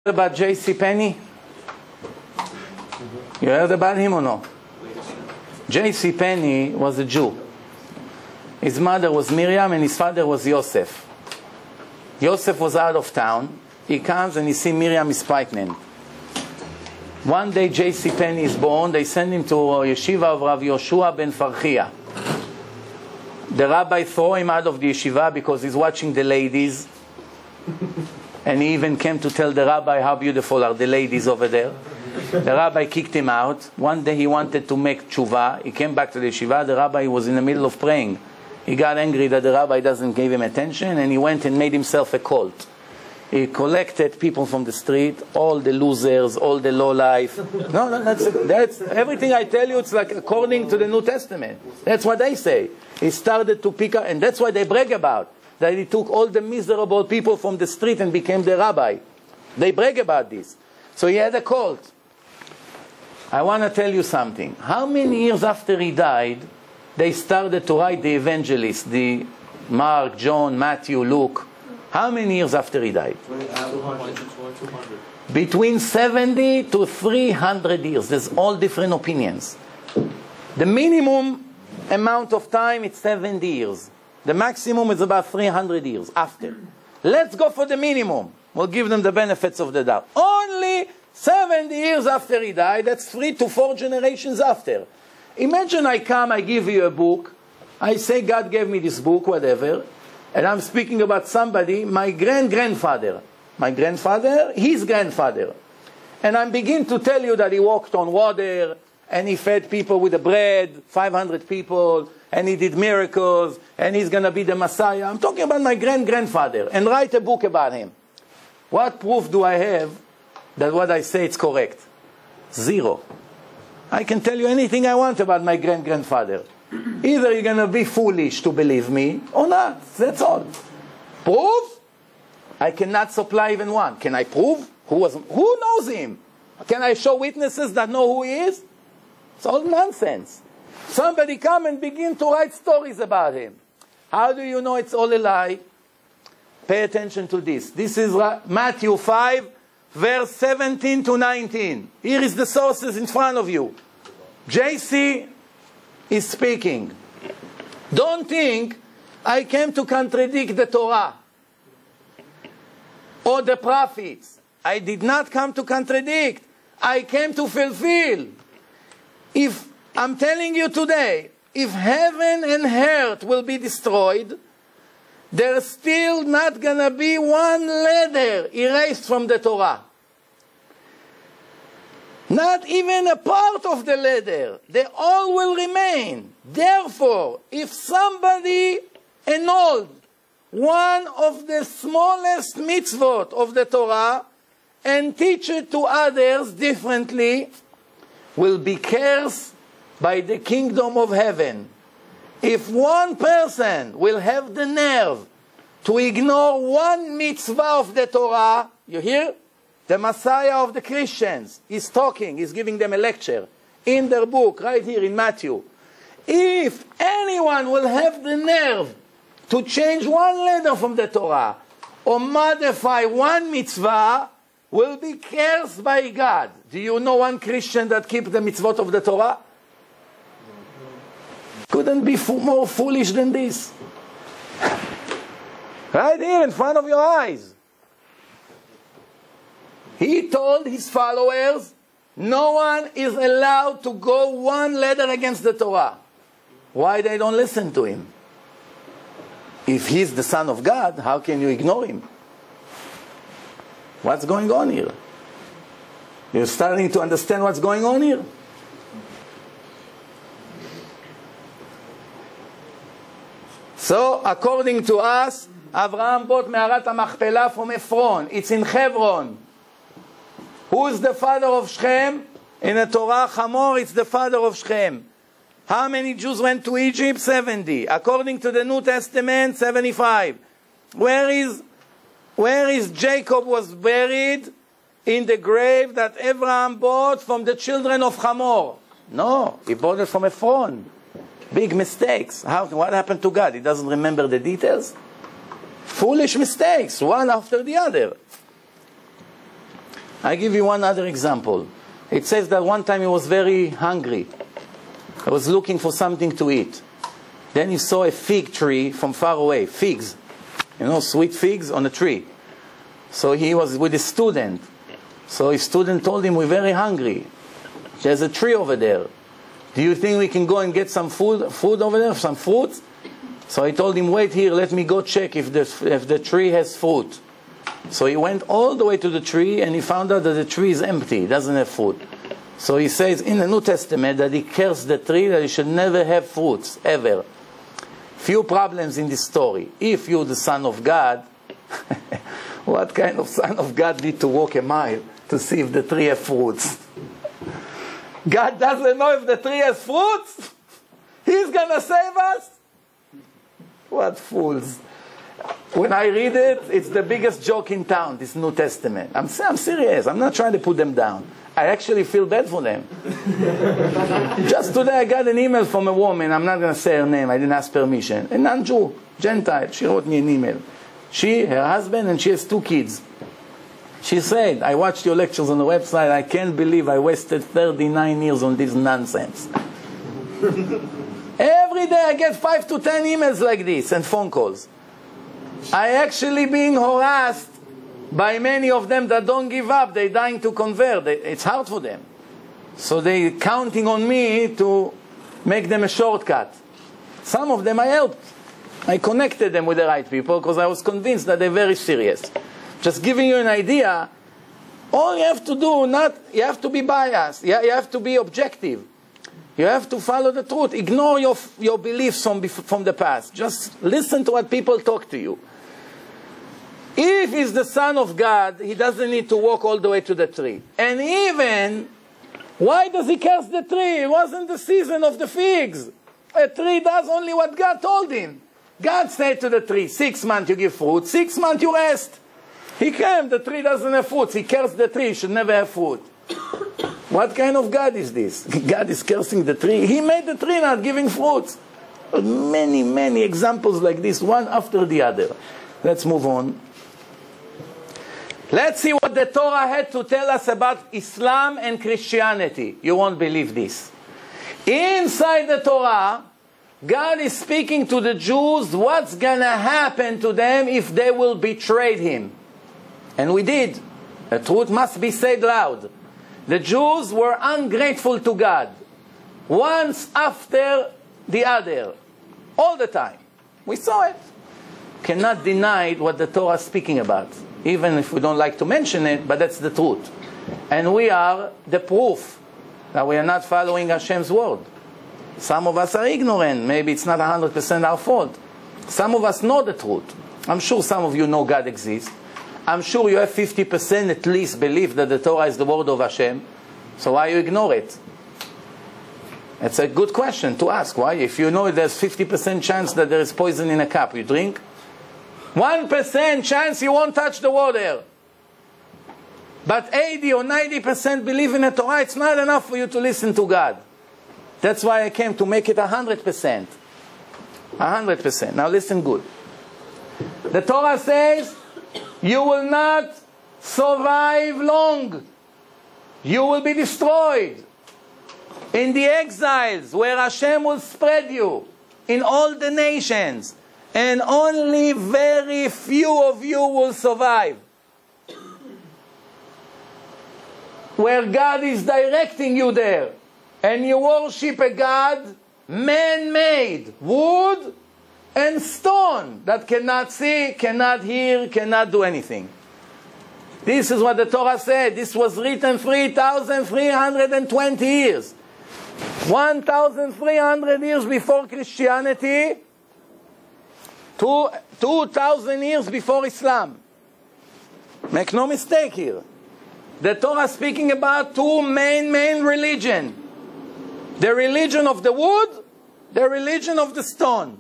about J.C. Penney? You heard about him or no? J.C. Penney was a Jew. His mother was Miriam and his father was Yosef. Yosef was out of town. He comes and he sees Miriam is pregnant. One day J.C. Penney is born. They send him to yeshiva of Rav Yoshua ben Farchia. The rabbi throw him out of the yeshiva because he's watching the ladies. And he even came to tell the rabbi how beautiful are the ladies over there. The rabbi kicked him out. One day he wanted to make tshuva. He came back to the yeshiva. The rabbi was in the middle of praying. He got angry that the rabbi doesn't give him attention, and he went and made himself a cult. He collected people from the street, all the losers, all the lowlife. No, that's everything I tell you. It's like according to the New Testament. That's what they say. He started to pick up, and that's what they brag about. That he took all the miserable people from the street and became the rabbi. They brag about this. So he had a cult. I want to tell you something. How many years after he died, they started to write the evangelists, the Mark, John, Matthew, Luke? How many years after he died? 200. Between 70 to 300 years. There's all different opinions. The minimum amount of time is 70 years. The maximum is about 300 years after. Let's go for the minimum. We'll give them the benefits of the doubt. Only 70 years after he died, that's 3 to 4 generations after. Imagine I come, I give you a book, I say God gave me this book, whatever, and I'm speaking about somebody, my grandfather, his grandfather. And I begin to tell you that he walked on water, and he fed people with the bread, 500 people, and he did miracles, and he's going to be the Messiah. I'm talking about my grandfather, and write a book about him. What proof do I have that what I say is correct? Zero. I can tell you anything I want about my grandfather. Either you're going to be foolish to believe me or not. That's all. Proof? I cannot supply even one. Can I prove? Who knows him? Can I show witnesses that know who he is? It's all nonsense. Somebody come and begin to write stories about him. How do you know it's all a lie? Pay attention to this. This is Matthew 5, verse 17 to 19. Here is the sources in front of you. J.C. is speaking. Don't think I came to contradict the Torah or the prophets. I did not come to contradict. I came to fulfill. If I'm telling you today, if heaven and earth will be destroyed, there's still not going to be one letter erased from the Torah. Not even a part of the letter. They all will remain. Therefore, if somebody annulled one of the smallest mitzvot of the Torah and teach it to others differently, will be cursed by the kingdom of heaven. If one person will have the nerve to ignore one mitzvah of the Torah, you hear? The Messiah of the Christians is talking, he's giving them a lecture in their book, right here in Matthew. If anyone will have the nerve to change one letter from the Torah or modify one mitzvah, will be cursed by God. Do you know one Christian that keeps the mitzvot of the Torah? Couldn't be more foolish than this. Right here in front of your eyes. He told his followers, no one is allowed to go one letter against the Torah. Why they don't listen to him? If he's the Son of God, how can you ignore him? What's going on here? You're starting to understand what's going on here? So, according to us, Abraham bought Me'arat HaMachpelah from Ephron. It's in Hebron. Who is the father of Shechem? In the Torah, Hamor is the father of Shechem. How many Jews went to Egypt? 70. According to the New Testament, 75. Where is Jacob was buried? In the grave that Abraham bought from the children of Hamor. No, he bought it from Ephron. Big mistakes. What happened to God? He doesn't remember the details? Foolish mistakes, one after the other. I give you one other example. It says that one time he was very hungry. He was looking for something to eat. Then he saw a fig tree from far away, figs. You know, sweet figs on a tree. So he was with his student. So his student told him, we're very hungry. There's a tree over there. Do you think we can go and get some food over there, some fruit? So I told him, wait here, let me go check if the tree has fruit. So he went all the way to the tree and he found out that the tree is empty, it doesn't have fruit. So he says in the New Testament that he cursed the tree, that it should never have fruits, ever. Few problems in this story. If you're the Son of God, what kind of Son of God need to walk a mile to see if the tree has fruits? God doesn't know if the tree has fruits? He's going to save us? What fools. When I read it, it's the biggest joke in town, this New Testament. I'm serious. I'm not trying to put them down. I actually feel bad for them. Just today I got an email from a woman. I'm not going to say her name. I didn't ask permission. A non-Jew, Gentile. She wrote me an email. She, her husband, and she has 2 kids. She said, I watched your lectures on the website. I can't believe I wasted 39 years on this nonsense. Every day I get 5 to 10 emails like this and phone calls. I actually being harassed by many of them that don't give up. They're dying to convert. It's hard for them. So they're counting on me to make them a shortcut. Some of them I helped. I connected them with the right people because I was convinced that they're very serious. Just giving you an idea, all you have to do, you have to be biased. You have to be objective. You have to follow the truth. Ignore your beliefs from the past. Just listen to what people talk to you. If he's the Son of God, he doesn't need to walk all the way to the tree. And even, why does he curse the tree? It wasn't the season of the figs. A tree does only what God told him. God said to the tree, 6 months you give fruit, 6 months you rest. He came, the tree doesn't have fruits. He cursed the tree, should never have fruit. What kind of God is this? God is cursing the tree. He made the tree not giving fruits. Many, many examples like this, one after the other. Let's move on. Let's see what the Torah had to tell us about Islam and Christianity. You won't believe this. Inside the Torah, God is speaking to the Jews what's going to happen to them if they will betray him. And we did. The truth must be said loud. The Jews were ungrateful to God. Once after the other. All the time. We saw it. Cannot deny what the Torah is speaking about. Even if we don't like to mention it, but that's the truth. And we are the proof that we are not following Hashem's word. Some of us are ignorant. Maybe it's not 100% our fault. Some of us know the truth. I'm sure some of you know God exists. I'm sure you have 50% at least belief that the Torah is the word of Hashem. So why you ignore it? It's a good question to ask. Why? If you know there's 50% chance that there is poison in a cup, you drink? 1% chance you won't touch the water. But 80 or 90% believe in the Torah, it's not enough for you to listen to God. That's why I came to make it 100%. 100%. Now listen good. The Torah says, you will not survive long. You will be destroyed. In the exiles, where Hashem will spread you, in all the nations, and only very few of you will survive. Where God is directing you there, and you worship a God man-made, wood and stone, that cannot see, cannot hear, cannot do anything. This is what the Torah said. This was written 3,320 years. 1,300 years before Christianity, 2,000 years before Islam. Make no mistake here. The Torah is speaking about two main religions. The religion of the wood, the religion of the stone.